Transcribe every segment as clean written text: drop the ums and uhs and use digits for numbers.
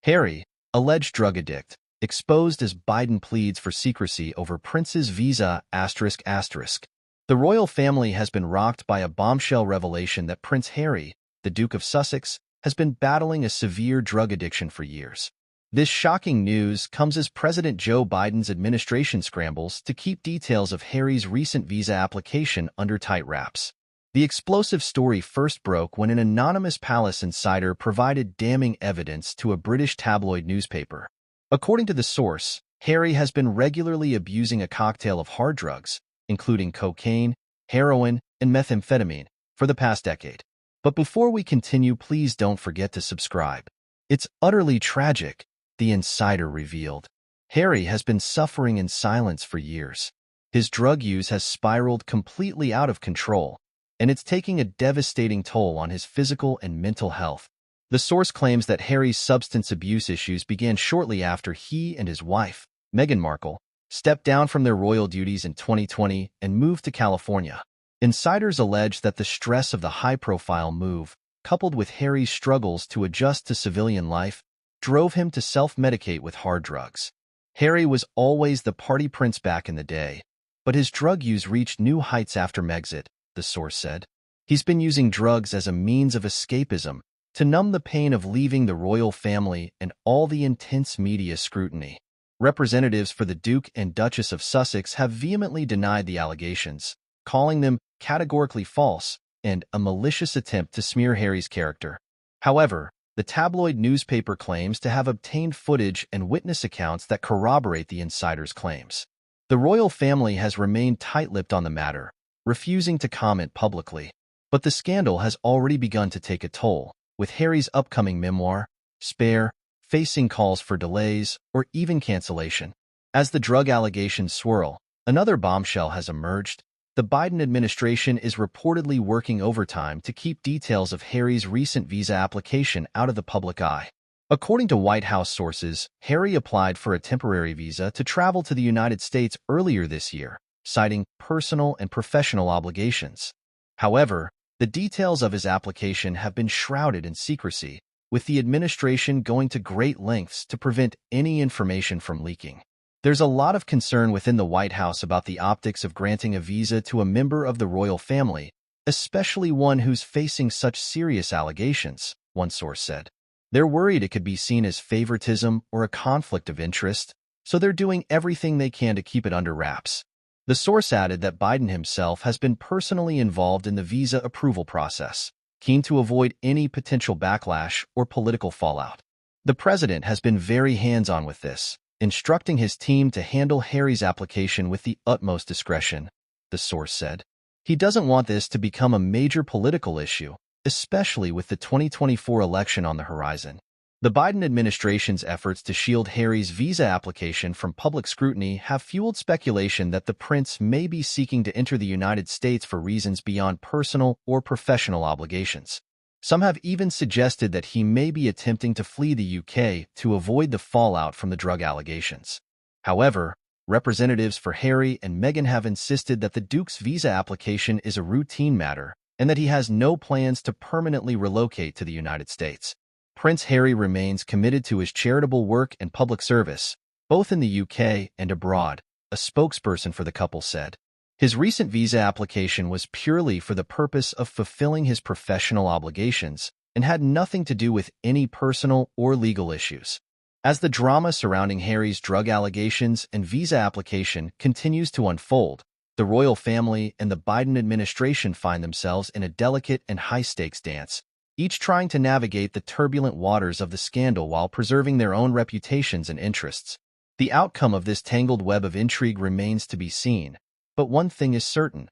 Harry, alleged drug addict, exposed as Biden pleads for secrecy over prince's visa ***. The royal family has been rocked by a bombshell revelation that Prince Harry, the Duke of Sussex, has been battling a severe drug addiction for years. This shocking news comes as President Joe Biden's administration scrambles to keep details of Harry's recent visa application under tight wraps. The explosive story first broke when an anonymous palace insider provided damning evidence to a British tabloid newspaper. According to the source, Harry has been regularly abusing a cocktail of hard drugs, including cocaine, heroin, and methamphetamine, for the past decade. But before we continue, please don't forget to subscribe. It's utterly tragic, the insider revealed. Harry has been suffering in silence for years. His drug use has spiraled completely out of control, and it's taking a devastating toll on his physical and mental health. The source claims that Harry's substance abuse issues began shortly after he and his wife, Meghan Markle, stepped down from their royal duties in 2020 and moved to California. Insiders allege that the stress of the high-profile move, coupled with Harry's struggles to adjust to civilian life, drove him to self-medicate with hard drugs. Harry was always the party prince back in the day, but his drug use reached new heights after Megxit, the source said. He's been using drugs as a means of escapism, to numb the pain of leaving the royal family and all the intense media scrutiny. Representatives for the Duke and Duchess of Sussex have vehemently denied the allegations, calling them categorically false and a malicious attempt to smear Harry's character. However, the tabloid newspaper claims to have obtained footage and witness accounts that corroborate the insider's claims. The royal family has remained tight-lipped on the matter, refusing to comment publicly. But the scandal has already begun to take a toll, with Harry's upcoming memoir, Spare, facing calls for delays or even cancellation. As the drug allegations swirl, another bombshell has emerged. The Biden administration is reportedly working overtime to keep details of Harry's recent visa application out of the public eye. According to White House sources, Harry applied for a temporary visa to travel to the United States earlier this year, citing personal and professional obligations. However, the details of his application have been shrouded in secrecy, with the administration going to great lengths to prevent any information from leaking. There's a lot of concern within the White House about the optics of granting a visa to a member of the royal family, especially one who's facing such serious allegations, one source said. They're worried it could be seen as favoritism or a conflict of interest, so they're doing everything they can to keep it under wraps. The source added that Biden himself has been personally involved in the visa approval process, keen to avoid any potential backlash or political fallout. The president has been very hands-on with this, instructing his team to handle Harry's application with the utmost discretion, the source said. He doesn't want this to become a major political issue, especially with the 2024 election on the horizon. The Biden administration's efforts to shield Harry's visa application from public scrutiny have fueled speculation that the prince may be seeking to enter the United States for reasons beyond personal or professional obligations. Some have even suggested that he may be attempting to flee the UK to avoid the fallout from the drug allegations. However, representatives for Harry and Meghan have insisted that the Duke's visa application is a routine matter and that he has no plans to permanently relocate to the United States. Prince Harry remains committed to his charitable work and public service, both in the UK and abroad, a spokesperson for the couple said. His recent visa application was purely for the purpose of fulfilling his professional obligations and had nothing to do with any personal or legal issues. As the drama surrounding Harry's drug allegations and visa application continues to unfold, the royal family and the Biden administration find themselves in a delicate and high-stakes dance, each trying to navigate the turbulent waters of the scandal while preserving their own reputations and interests. The outcome of this tangled web of intrigue remains to be seen, but one thing is certain.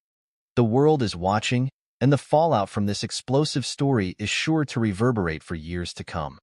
The world is watching, and the fallout from this explosive story is sure to reverberate for years to come.